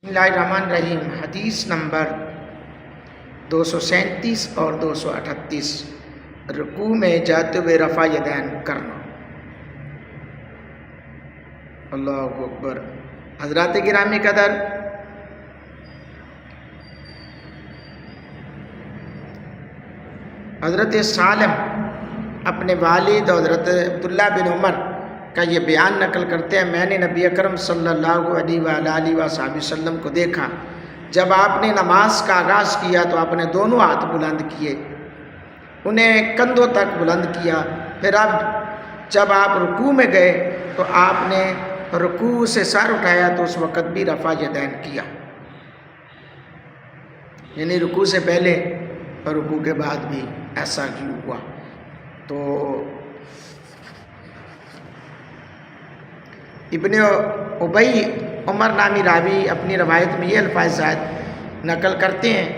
بسم اللہ الرحمن الرحیم۔ حدیث نمبر 237 اور 238، رکوع میں جاتے ہوئے رفع یدین کرنا۔ اللہ اکبر۔ حضرات گرامی قدر، حضرت سالم اپنے والد حضرت عبداللہ بن عمر کا یہ بیان نقل کرتے ہیں، میں نے نبی اکرم صلی اللہ علیہ وآلہ وسلم کو دیکھا، جب آپ نے نماز کا آغاز کیا تو آپ نے دونوں ہاتھ بلند کیے، انہیں کندھوں تک بلند کیا، پھر اب جب آپ رکوع میں گئے تو آپ نے رکوع سے سر اٹھایا تو اس وقت بھی رفع یدین کیا، یعنی رکوع سے پہلے اور رکوع کے بعد بھی ایسا ہی ہوا۔ تو ابن ابی عمر نامی راوی اپنی روایت میں یہ الفاظ نقل کرتے ہیں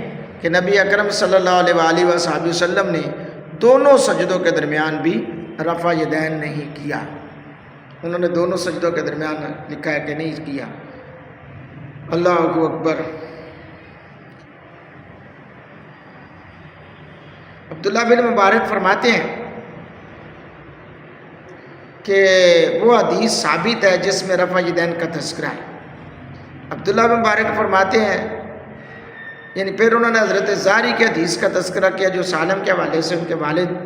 کہ نبی اکرم صلی اللہ علیہ وآلہ وسلم نے دونوں سجدوں کے درمیان بھی رفع یدین نہیں کیا، انہوں نے دونوں سجدوں کے درمیان لکھا ہے کہ نہیں کیا۔ اللہ اکبر۔ عبداللہ بن مبارک فرماتے ہیں کہ وہ حدیث ثابت ہے جس میں رفع یدین کا تذکرہ ہے۔ عبداللہ بن مبارک فرماتے ہیں، یعنی پھر انہوں نے حضرت زاری کے حدیث کا تذکرہ کیا جو سالم کے حوالے سے ان کے والد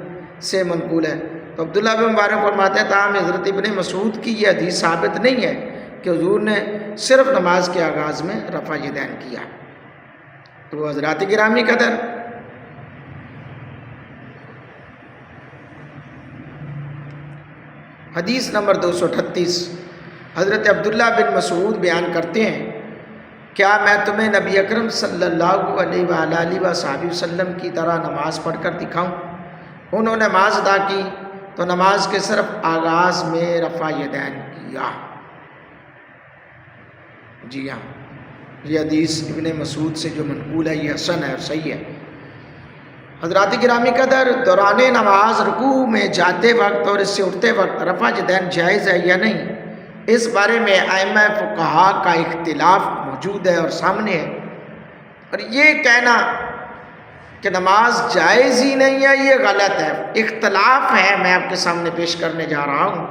سے منقول ہے، تو عبداللہ بن مبارک فرماتے ہیں تاہم حضرت ابن مسعود کی یہ حدیث ثابت نہیں ہے کہ حضور نے صرف نماز کے آغاز میں رفع یدین کیا۔ تو حضرات گرامی قدر، حدیث نمبر 238، حضرت عبداللہ بن مسعود بیان کرتے ہیں، کیا میں تمہیں نبی اکرم صلی اللہ علیہ وآلہ وسلم کی طرح نماز پڑھ کر دکھاؤں؟ انہوں نے نماز ادا کی تو نماز کے صرف آغاز میں رفع یدین کیا۔ جی ہاں، یہ حدیث ابن مسعود سے جو منقول ہے یہ حسن ہے اور صحیح ہے۔ حضرات گرامی قدر، دوران نماز رکوع میں جاتے وقت اور اس سے اٹھتے وقت رفع یدین جائز ہے یا نہیں، اس بارے میں ائمہ فقہا کا اختلاف موجود ہے اور سامنے ہے، اور یہ کہنا کہ نماز جائز ہی نہیں ہے یہ غلط ہے، اختلاف ہے، میں آپ کے سامنے پیش کرنے جا رہا ہوں۔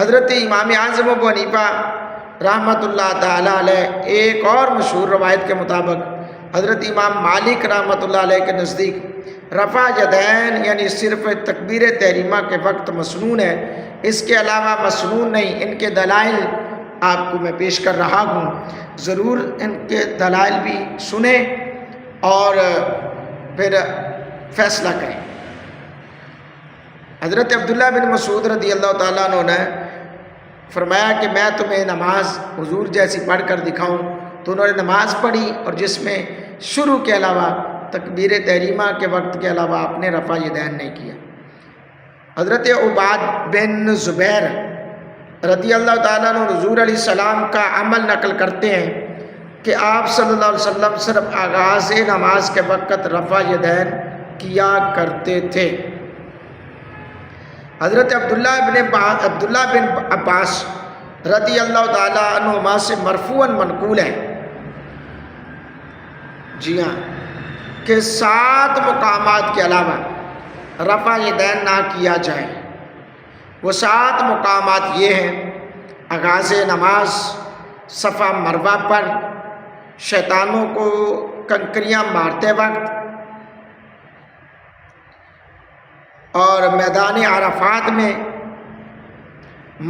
حضرت امام اعظم ابو حنیفہ رحمۃ اللہ تعالیٰ علیہ ایک اور مشہور روایت کے مطابق حضرت امام مالک رحمۃ اللہ علیہ کے نزدیک رفع یدین یعنی صرف تکبیر تحریمہ کے وقت مسنون ہے، اس کے علاوہ مسنون نہیں۔ ان کے دلائل آپ کو میں پیش کر رہا ہوں، ضرور ان کے دلائل بھی سنیں اور پھر فیصلہ کریں۔ حضرت عبداللہ بن مسعود رضی اللہ تعالیٰ عنہ نے فرمایا کہ میں تمہیں نماز حضور جیسی پڑھ کر دکھاؤں، تو انہوں نے نماز پڑھی اور جس میں شروع کے علاوہ تکبیر تحریمہ کے وقت کے علاوہ آپ نے رفع یدین نہیں کیا۔ حضرت عباد بن زبیر رضی اللہ تعالیٰ عنہ حضور علیہ السلام کا عمل نقل کرتے ہیں کہ آپ صلی اللہ علیہ وسلم صرف آغاز نماز کے وقت رفع یدین کیا کرتے تھے۔ حضرت عبداللہ بن عباس رضی اللہ تعالیٰ عنہما سے مرفوعاً منقول ہے، جی ہاں، کہ 7 مقامات کے علاوہ رفع یدین نہ کیا جائے۔ وہ 7 مقامات یہ ہیں: آغاز نماز، صفا مروہ پر، شیطانوں کو کنکریاں مارتے وقت، اور میدان عرفات میں،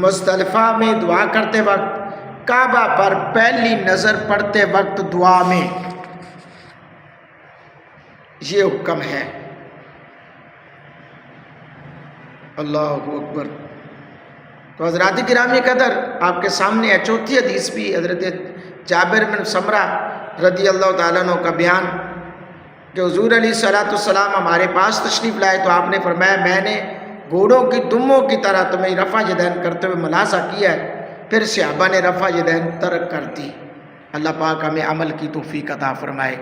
مزدلفہ میں دعا کرتے وقت، کعبہ پر پہلی نظر پڑتے وقت دعا میں، یہ حکم ہے۔ اللہ اکبر۔ تو حضرات گرامی قدر، آپ کے سامنے ہے چوتھی حدیث بھی حضرت جابر بن سمرہ رضی اللہ تعالیٰ عنہ کا بیان کہ حضور علیہ السلام ہمارے پاس تشریف لائے تو آپ نے فرمایا میں نے گھوڑوں کی دموں کی طرح تمہیں رفع یدین کرتے ہوئے ملاحظہ کیا ہے، پھر صحابہ نے رفع یدین ترک کر دی۔ اللہ پاک ہمیں عمل کی توفیق عطا فرمائے،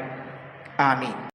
آمین۔